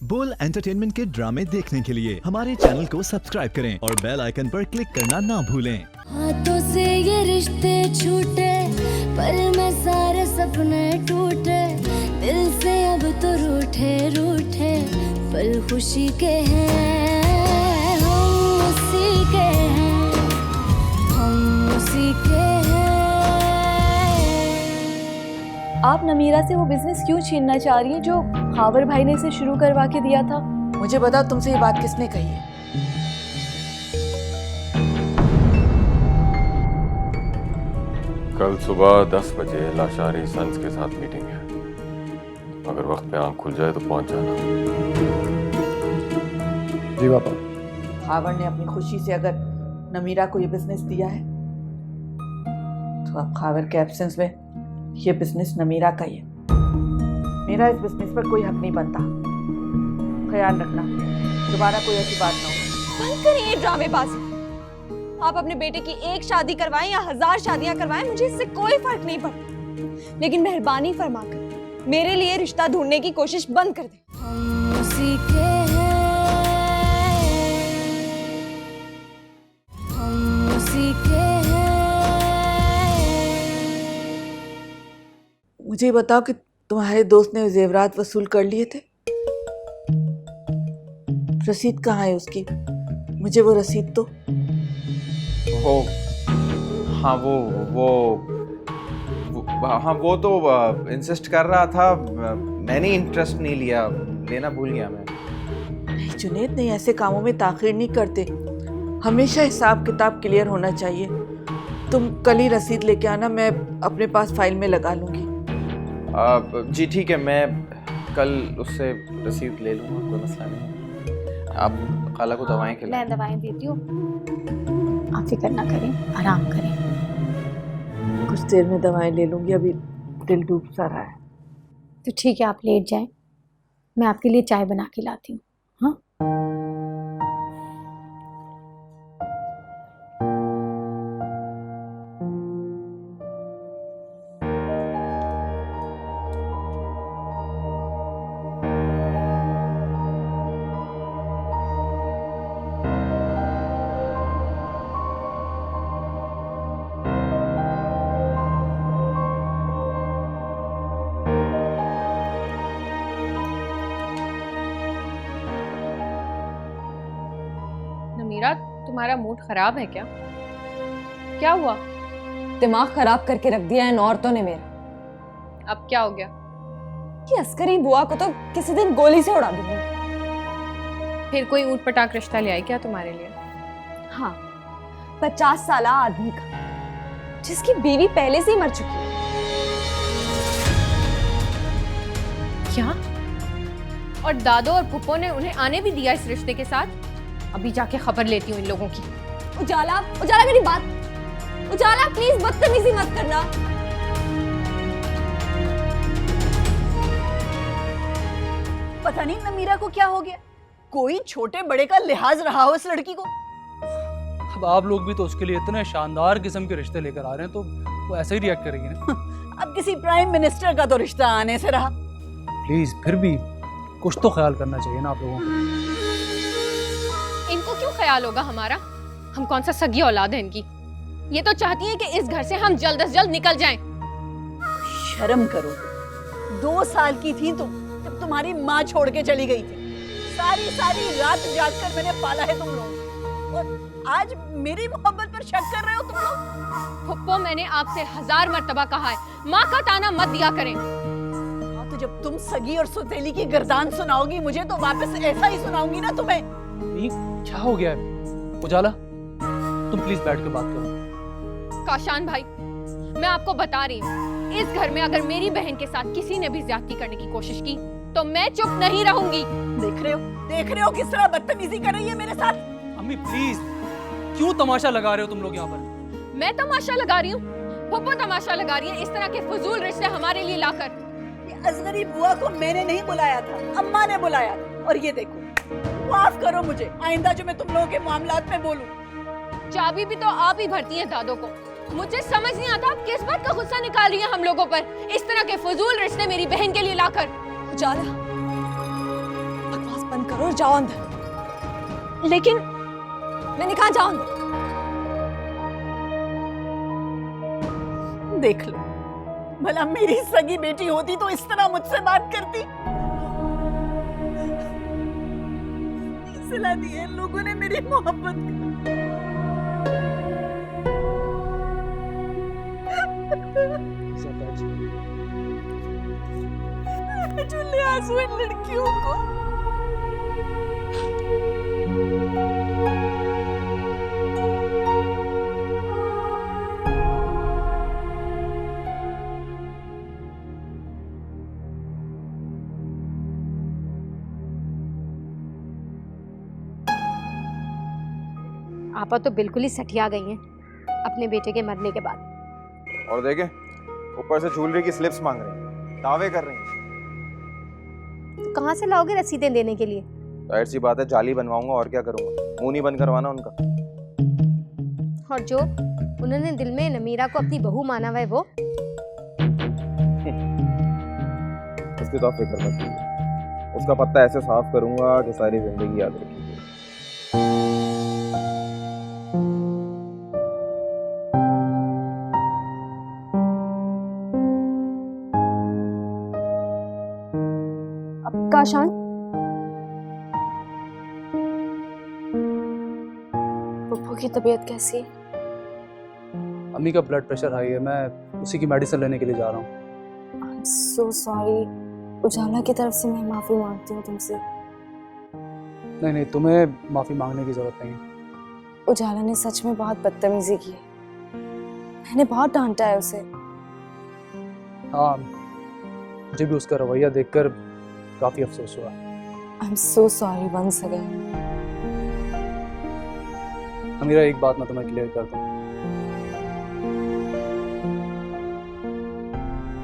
बोल एंटरटेनमेंट के ड्रामे देखने के लिए हमारे चैनल को सब्सक्राइब करें और बेल आइकन पर क्लिक करना ना भूलें। हाथों से ये रिश्ते छूटे पर मैं सारे सपने टूटे, दिल से अब तो रूठे रूठे पल खुशी के हैं, हम उसी के हैं, हम उसी के हैं। आप नमीरा से वो बिजनेस क्यों छीनना चाह रही हैं जो खावर भाई ने इसे शुरू करवा के दिया था? मुझे बताओ, तुमसे ये बात किसने कही है? कल सुबह 10 बजे लाशारी सन्स के साथ मीटिंग है। अगर वक्त पे आंख खुल जाए तो पहुंच जाना। जी पापा। खावर ने अपनी खुशी से अगर नमीरा को ये बिजनेस दिया है तो अब खावर के एब्सेंस में ये बिजनेस नमीरा का ही है। मेरा इस बिजनेस पर कोई हक नहीं बनता। ख्याल रखना दोबारा कोई ऐसी बात ना हो। बंद करिए ये ड्रामेबाजी। आप अपने बेटे की एक शादी करवाएं या 1000 शादियां करवाएं, मुझे इससे कोई फर्क नहीं पड़ता, लेकिन मेहरबानी फरमाकर मेरे लिए रिश्ता ढूंढने की कोशिश बंद कर दें। हम उसी के हैं, हम उसी के हैं। मुझे बताओ कि तुम्हारे दोस्त ने जेवरात वसूल कर लिए थे? रसीद कहाँ है उसकी? मुझे वो रसीद तो। वो हाँ हाँ वो तो इंसिस्ट कर रहा था। मैंने इंटरेस्ट नहीं लिया, लेना भूल गया मैं। नहीं जुनैद, नहीं ऐसे कामों में ताखिर नहीं करते। हमेशा हिसाब किताब क्लियर होना चाहिए। तुम कल ही रसीद लेके आना, मैं अपने पास फाइल में लगा लूँगी। जी ठीक है, मैं कल उससे रसीद ले लूँगा, कोई मसला नहीं। आप खाला को दवाएं खिलाएं। मैं दवाएं देती हूँ, आप फिक्र ना करें, आराम करें। कुछ देर में दवाएं ले लूँगी, अभी दिल डूब सा रहा है। तो ठीक है, आप लेट जाएं, मैं आपके लिए चाय बना के लाती हूँ। हाँ नमीरा, तुम्हारा मूड खराब है क्या? क्या हुआ? दिमाग खराब करके रख दिया इन औरतों ने मेरा। अब क्या हो गया? कि अस्करी बुआ को तो किसी दिन गोली से उड़ा दूंगी। फिर कोई ऊट पटाक रिश्ता ले आई क्या तुम्हारे लिए? हाँ, 50 साला आदमी का, जिसकी बीवी पहले से ही मर चुकी है। क्या? और दादो और पुप्पो ने उन्हें आने भी दिया इस रिश्ते के साथ? अभी जाके खबर लेती हूँ इन लोगों की। उजाला, उजाला मेरी बात, उजाला प्लीज बदतमीजी मत करना। पता नहीं नमीरा को क्या हो गया, कोई छोटे बड़े का लिहाज रहा हो इस लड़की को। अब आप लोग भी तो उसके लिए इतने शानदार किस्म के रिश्ते लेकर आ रहे हैं, तो वो ऐसे ही रिएक्ट करेगी ना। अब किसी प्राइम मिनिस्टर का तो रिश्ता आने से रहा। प्लीज फिर भी कुछ तो ख्याल करना चाहिए ना आप लोगों को। इनको क्यों ख्याल होगा हमारा? हम कौन सा सगी औलाद है इनकी? ये तो चाहती है कि इस घर से हम जल्द से जल्द निकल जाएं। शर्म करो, 2 साल की थी तुम जब तुम्हारी माँ छोड़ के चली गई थी। सारी सारी रात जागकर मैंने पाला है तुम लोग, और आज मेरी मोहब्बत पर शक कर रहे हो तुम लोग। पुप्पो, मैंने आपसे 1000 मर्तबा कहा है, माँ का ताना मत दिया करें। हाँ, तो जब तुम सगी और सौतेली की गर्दान सुनाओगी मुझे, तो वापस ऐसा ही सुनाऊंगी ना तुम्हें। क्या हो गया है? उजाला, तुम प्लीज बैठ के बात करो। काशान भाई, मैं आपको बता रही हूँ, इस घर में अगर मेरी बहन के साथ किसी ने भी ज्यादती करने की कोशिश की तो मैं चुप नहीं रहूंगी। देख रहे हो किस तरह बदतमीजी कर रही है मेरे साथ। अम्मी प्लीज, क्यों तमाशा लगा रहे हो तुम लोग यहाँ पर? मैं तमाशा लगा रही हूँ? पुप्पो तमाशा लगा रही है इस तरह के फजूल रिश्ते हमारे लिए लाकर। ये असगरी बुआ को मैंने नहीं बुलाया था, अम्मा ने बुलाया था। और ये देखो, माफ करो मुझे, आइंदा जो मैं तुम लोगों के मामलात में बोलूं। चाबी भी तो आप ही भरती हैं दादो को। मुझे समझ नहीं आता आप किस बात का गुस्सा निकाल रही हैं हम लोगों पर, इस तरह के फजूल रिश्ते मेरी बहन के लिए लाकर। उजाला, बकवास और जाओ अंदर। लेकिन मैंने कहा जाओ अंदर। देख लो, भला मेरी सगी बेटी होती तो इस तरह मुझसे बात करती? सिला दी है इन लोगों ने मेरी मोहब्बत जो ले आंसू इन लड़कियों को। आपा तो बिल्कुल ही सठिया गई हैं अपने बेटे के मरने के बाद। और देखे ऊपर से ज्वेलरी की स्लिप्स मांग रही हैं, दावे कर रही हैं। तो कहाँ से लाओगे रसीदें देने के लिए? जाहिर सी बात है जाली बनवाऊंगा, और क्या करूंगा, मुंह नहीं बंद करवाना उनका। और जो उन्होंने दिल में नमीरा को अपनी बहू माना हुआ है वो? उसकी तो आप फिक्र मत कीजिए, उसका पत्ता ऐसे साफ करूंगा कि सारी जिंदगी याद रखेगी। काशान, पप्पू की तबीयत कैसी है? अम्मी का ब्लड प्रेशर हाई है, मैं उसी की मेडिसिन लेने के लिए जा रहा हूँ। So sorry. उजाला की तरफ से मैं माफी मांगती हूँ तुमसे। नहीं नहीं, तुम्हें माफ़ी मांगने की ज़रूरत नहीं है। उजाला ने सच में बहुत बदतमीजी की है। मैंने बहुत डांटा है उसे। हाँ, मुझे भी उसका रवैया देखकर काफ़ी अफसोस हुआ। I am so sorry once again. Amira, एक बात मैं तुम्हें क्लियर कर दूं,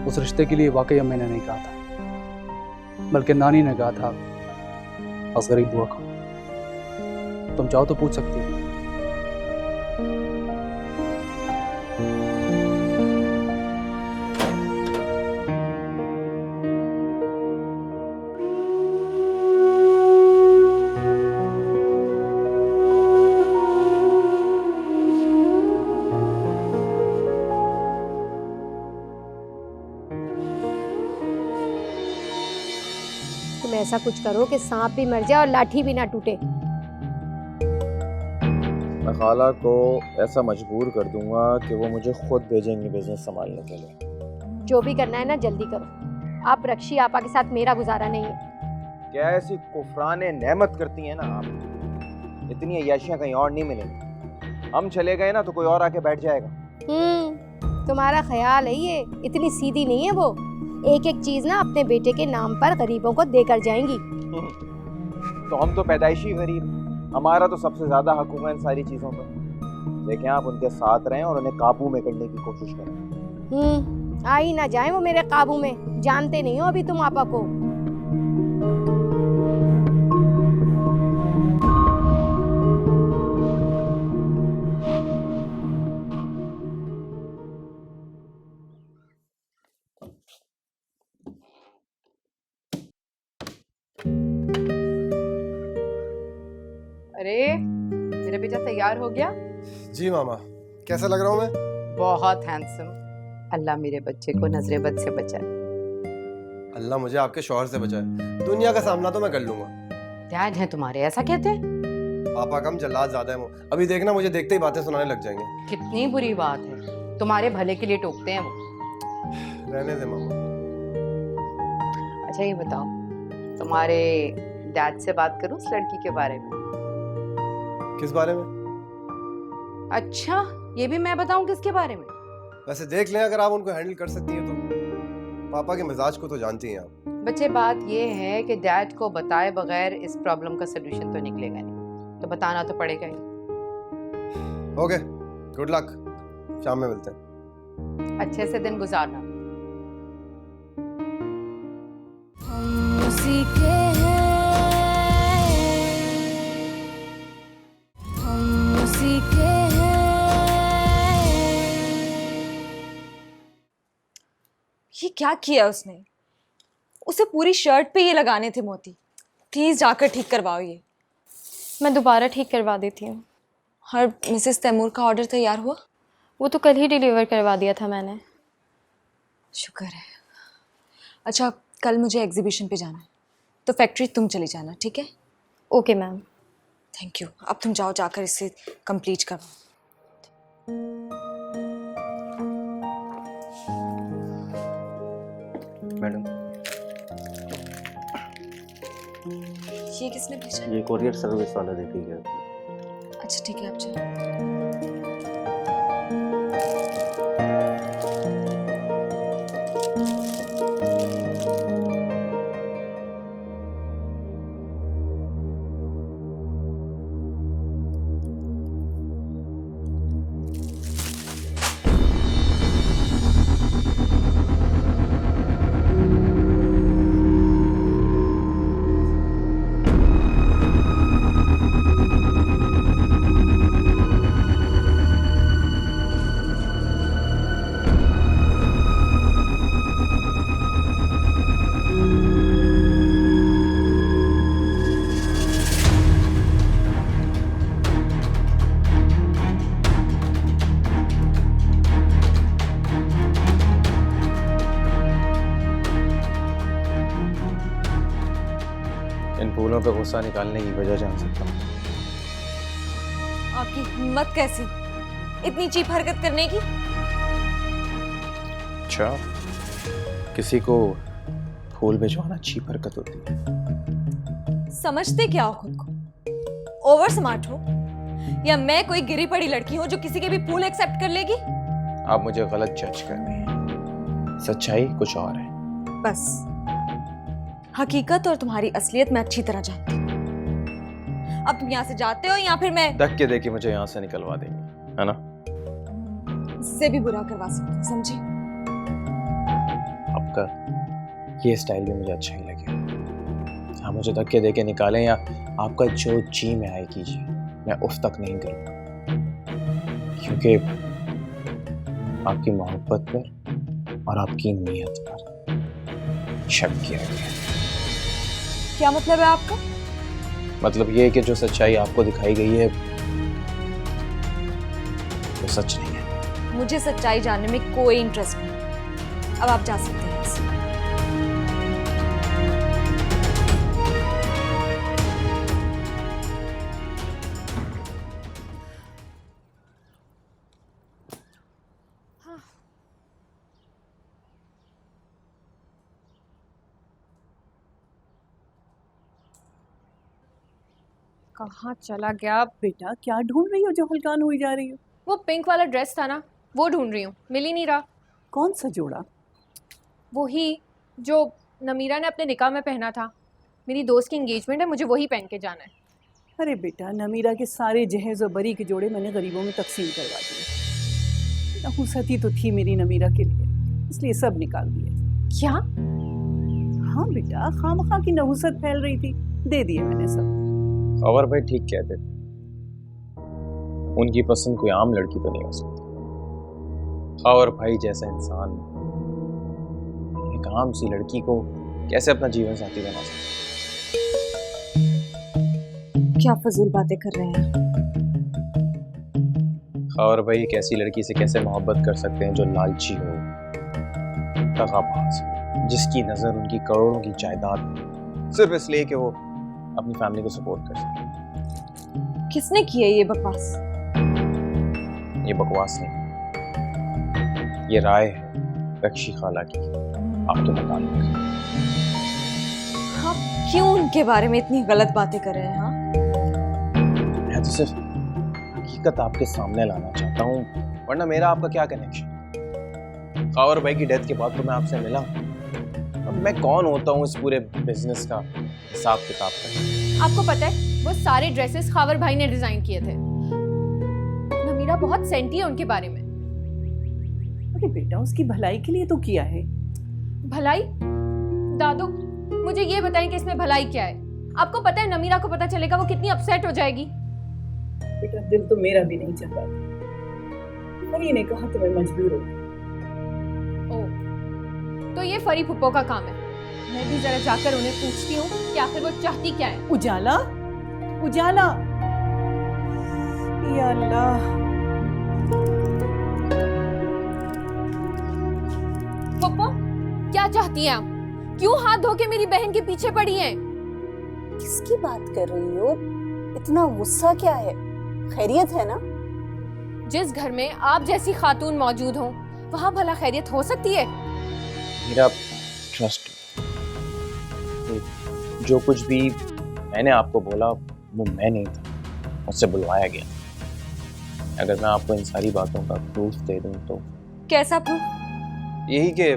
उस रिश्ते के लिए वाकई अम्मी ने नहीं कहा था, बल्कि नानी ने कहा था असगरी बुआ को। तुम चाहो तो पूछ सकती हो। तुम ऐसा कुछ करो कि सांप भी मर जाए और लाठी भी ना टूटे। मैं खाला को ऐसा मजबूर कर दूंगा कि वो मुझे खुद भेजेंगे बिजनेस संभालने के लिए। जो भी करना है ना जल्दी करो। आप रक्षी आपा के साथ मेरा गुजारा नहीं है। क्या ऐसी कुफराने नेमत करती हैं ना आप, इतनी अय्याशियां कहीं और नहीं मिलेंगी। हम चले गए ना तो कोई और आके बैठ जाएगा। तुम्हारा ख्याल है ये, इतनी सीधी नहीं है वो। एक एक चीज ना अपने बेटे के नाम पर गरीबों को देकर जाएंगी। तो हम तो पैदाइशी गरीब, हमारा तो सबसे ज्यादा हक होगा इन सारी चीजों पर। लेकिन आप उनके साथ रहें और उन्हें काबू में करने की कोशिश करें। आ ही ना जाए वो मेरे काबू में। जानते नहीं हो अभी तुम आपा को। अरे मेरा बेटा तैयार हो गया? जी मामा, कैसा लग रहा हूँ मैं? बहुत हैंडसम। अल्लाह मेरे बच्चे को नजरे बद से बचाए। अल्लाह मुझे आपके शौहर से बचाए। दुनिया का सामना तो मैं कर लूंगा। डैड हैं तुम्हारे, ऐसा कहते हैं? पापा कम जल्लाद ज्यादा है वो। अभी देखना मुझे देखते ही बातें सुनाने लग जाएंगे। कितनी बुरी बात है, तुम्हारे भले के लिए टोकते हैं वो। रहने दे मामा। अच्छा ये बताओ, तुम्हारे डैड से बात करूं इस लड़की के बारे में? किस बारे में? अच्छा ये भी मैं बताऊं किसके बारे में? वैसे देख लें, अगर आप उनको हैंडल कर सकती हैं तो। पापा के मिजाज को तो जानती हैं आप। बच्चे बात ये है कि डैड को बताए बगैर इस प्रॉब्लम का सलूशन तो निकलेगा नहीं, तो बताना तो पड़ेगा ही। ओके, गुड लक, शाम में मिलते हैं। अच्छे से दिन गुजारना। हम उसी के हैं, हम उसी के हैं। ये क्या किया उसने? उसे पूरी शर्ट पे ये लगाने थे मोती। प्लीज जाकर ठीक करवाओ ये। मैं दोबारा ठीक करवा देती हूँ। और मिसेस तैमूर का ऑर्डर तैयार हुआ? वो तो कल ही डिलीवर करवा दिया था मैंने। शुक्र है। अच्छा, कल मुझे एग्जीबिशन पे जाना है, तो फैक्ट्री तुम चली जाना, ठीक है? Okay ma'am. Thank you. अब तुम जाओ, जाकर इसे कंप्लीट करवाओ। मैडम, ये किसने भेजा? ये कोरियर सर्विस वाला दे के गया। अच्छा ठीक है, आप चलो। इन फूलों पे गुस्सा निकालने की वजह जान सकता हूँ। आपकी हिम्मत कैसी इतनी चीप हरकत करने की? अच्छा, किसी को फूल भिजवाना चीप हरकत होती है? समझते क्या हो खुद को? ओवर स्मार्ट हो, या मैं कोई गिरी पड़ी लड़की हूँ जो किसी के भी फूल एक्सेप्ट कर लेगी? आप मुझे गलत जज कर रही हैं। सच्चाई कुछ और है। बस हकीकत और तुम्हारी असलियत मैं अच्छी तरह जानती हूँ। अब तुम यहाँ से जाते हो या फिर मैं धक्के दे के मुझे यहाँ से निकलवा देंगे, है ना? इससे भी बुरा करवा सकती हूँ, समझी? आपका ये स्टाइल भी मुझे अच्छा ही लगे। आप मुझे धक्के दे के निकालें या आपका जो जी में आए कीजिए, मैं उफ तक नहीं करूँगा, क्योंकि आपकी मोहब्बत पर और आपकी नीयत पर शक किया गया। क्या मतलब है आपका? मतलब ये कि जो सच्चाई आपको दिखाई गई है वो सच नहीं है। मुझे सच्चाई जानने में कोई इंटरेस्ट नहीं। अब आप जा सकते हैं। कहाँ चला गया? बेटा क्या ढूंढ रही हो जो हलकान हुई जा रही हो? वो पिंक वाला ड्रेस था ना, वो ढूंढ रही हूँ, मिल ही नहीं रहा। कौन सा जोड़ा? वही जो नमीरा ने अपने निकाह में पहना था। मेरी दोस्त की एंगेजमेंट है, मुझे वही पहन के जाना है। अरे बेटा, नमीरा के सारे जहेज और बरी के जोड़े मैंने गरीबों में तकसीम करवा दिए। नहुसती तो थी मेरी नमीरा के लिए, इसलिए सब निकाल दिए। क्या? हाँ बेटा, खामखा की नहुसत फैल रही थी, दे दिए मैंने सब। खबर भाई ठीक कहते थे, उनकी पसंद कोई आम लड़की तो नहीं हो सकती। खबर भाई जैसा इंसान एक आम सी लड़की को कैसे अपना जीवन साथी बना सकता? क्या फजूल बातें कर रहे हैं? खबर भाई एक ऐसी लड़की से कैसे मोहब्बत कर सकते हैं जो लालची हो, दगाबाज हो, जिसकी नजर उनकी करोड़ों की जायदाद सिर्फ इसलिए कि वो अपनी फैमिली को सपोर्ट कर सके। किसने की है ये बकवास? ये बकवास नहीं, ये राय है रक्षी खाला की, आपके मुताबिक। आप क्यों उनके बारे में इतनी गलत बातें कर रहे हैं? हाँ, मैं तो सिर्फ हकीकत आपके सामने लाना चाहता हूँ, वरना मेरा आपका क्या कनेक्शन? खावर भाई की डेथ के बाद तो मैं आपसे मिला, अब मैं कौन होता हूँ इस पूरे बिजनेस का हिसाब किताब करना? आपको पता है वो सारे ड्रेसेस खावर भाई ने डिजाइन किए थे। नमीरा बहुत सेंटी है उनके बारे में। अरे बेटा, उसकी भलाई के लिए तो किया है। भलाई? दादू मुझे ये बताएं कि इसमें भलाई क्या है? आपको पता है नमीरा को पता चलेगा वो कितनी अपसेट हो जाएगी। बेटा दिल तो मेरा भी नहीं चाहता, फरी ने कहा तो मैं मजबूर हूँ। ओह, तो ये फरी फुप्पो का काम है। मैं भी जरा जाकर उन्हें पूछती हूँ कि आखिर वो चाहती क्या है। उजाला, उजाला, या अल्लाह। पप्पो, क्या चाहती हैं आप? क्यों हाथ धो के मेरी बहन के पीछे पड़ी हैं? किसकी बात कर रही हो? इतना गुस्सा क्या है? खैरियत है ना? जिस घर में आप जैसी खातून मौजूद हो वहाँ भला खैरियत हो सकती है? मेरा ट्रस्ट, जो कुछ भी मैंने आपको बोला वो मैं नहीं था, मुझसे बुलवाया गया। अगर मैं आपको इन सारी बातों का प्रूफ दे दूं तो। कैसा प्रूफ? यही कि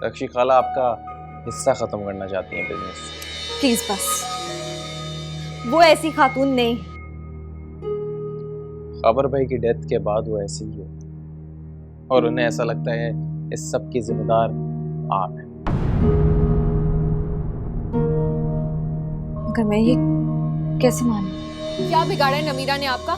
रक्षी खाला आपका हिस्सा खत्म करना चाहती हैं बिजनेस। प्लीज बस, वो ऐसी खातून नहीं। खबर भाई की डेथ के बाद वो ऐसी ही है और उन्हें ऐसा लगता है इस सब की जिम्मेदार आप हैं। मगर मैं ये कैसे मानूं? क्या बिगाड़ा है नमीरा ने आपका,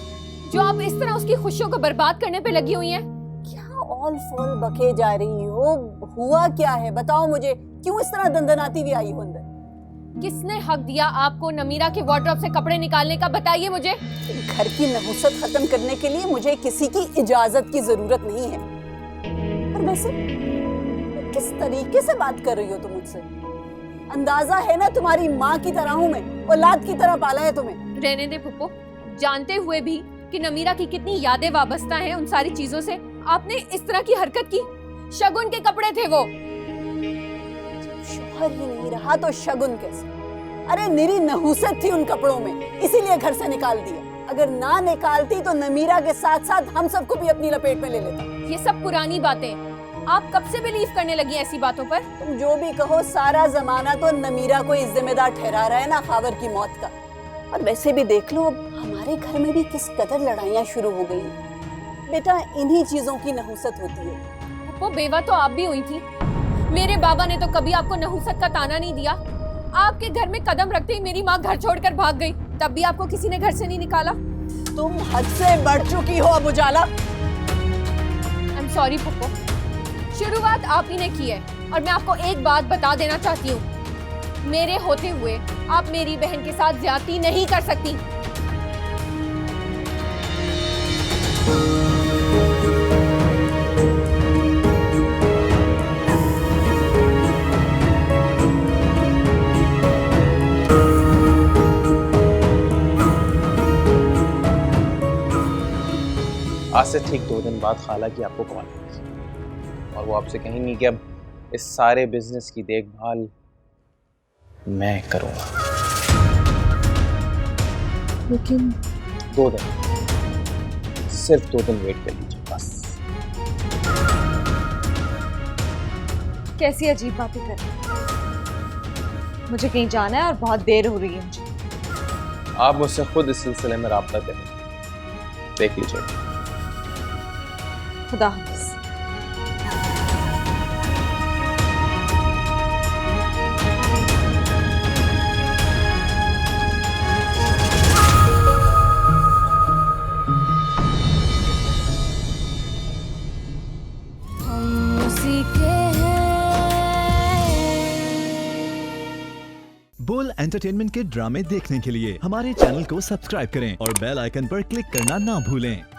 जो आप इस तरह उसकी खुशियों को बर्बाद करने पे लगी हुई हैं? क्या ऑल फॉल बके जा रही हो? हुआ क्या है बताओ मुझे, क्यों इस तरह दंदनाती हुई आई हो अंदर? किसने हक दिया आपको नमीरा के वार्डरोब से कपड़े निकालने का, बताइए मुझे। घर की नहुसत खत्म करने के लिए मुझे किसी की इजाजत की जरूरत नहीं है। और वैसे किस तरीके से बात कर रही हो तुम मुझसे? अंदाजा है ना तुम्हारी माँ की तरह हूँ मैं, औलाद की तरह पाला है तुम्हें। रहने दे फुप्पो, जानते हुए भी कि नमीरा की कितनी यादें वाबस्ता हैं उन सारी चीजों से, आपने इस तरह की हरकत की। शगुन के कपड़े थे वो। शोहर ही नहीं रहा तो शगुन कैसे? अरे निरी नहुसत थी उन कपड़ों में, इसीलिए घर से निकाल दिया। अगर ना निकालती तो नमीरा के साथ साथ हम सबको भी अपनी लपेट में ले लेता। ये सब पुरानी बातें, आप कब से बिलीव करने लगी ऐसी बातों पर? तुम जो भी कहो, सारा जमाना तो नमीरा को इस जिम्मेदार ठहरा रहा है ना खावर की मौत का। और वैसे भी देख लो, अब हमारे घर में भी किस कदर लड़ाइयाँ शुरू हो गई। बेटा, इन्हीं चीजों की नहुसत होती है। वो बेवा तो आप भी हुई थी। मेरे बाबा ने तो कभी आपको नहुसत का ताना नहीं दिया। आपके घर में कदम रखते ही मेरी माँ घर छोड़कर भाग गई, तब भी आपको किसी ने घर से नहीं निकाला। तुम हद से बढ़ चुकी हो अब उजाला। आई एम सॉरी पुप्पो, शुरुआत आप ही ने की है और मैं आपको एक बात बता देना चाहती हूँ, मेरे होते हुए आप मेरी बहन के साथ ज्यादती नहीं कर सकती। आज से ठीक 2 दिन बाद खाला की आपको कॉल आएगी और वो आपसे कहेंगी कि अब इस सारे बिजनेस की देखभाल मैं करूंगा। लेकिन 2 दिन, सिर्फ 2 दिन वेट कर लीजिए बस। कैसी अजीब बातें कर रही हैं। मुझे कहीं जाना है और बहुत देर हो रही है मुझे। आप मुझसे खुद इस सिलसिले में राब्ता करें, देख लीजिए। खुदा हाफिज़। हम उसी के हैं। बोल एंटरटेनमेंट के ड्रामे देखने के लिए हमारे चैनल को सब्सक्राइब करें और बेल आइकन पर क्लिक करना ना भूलें।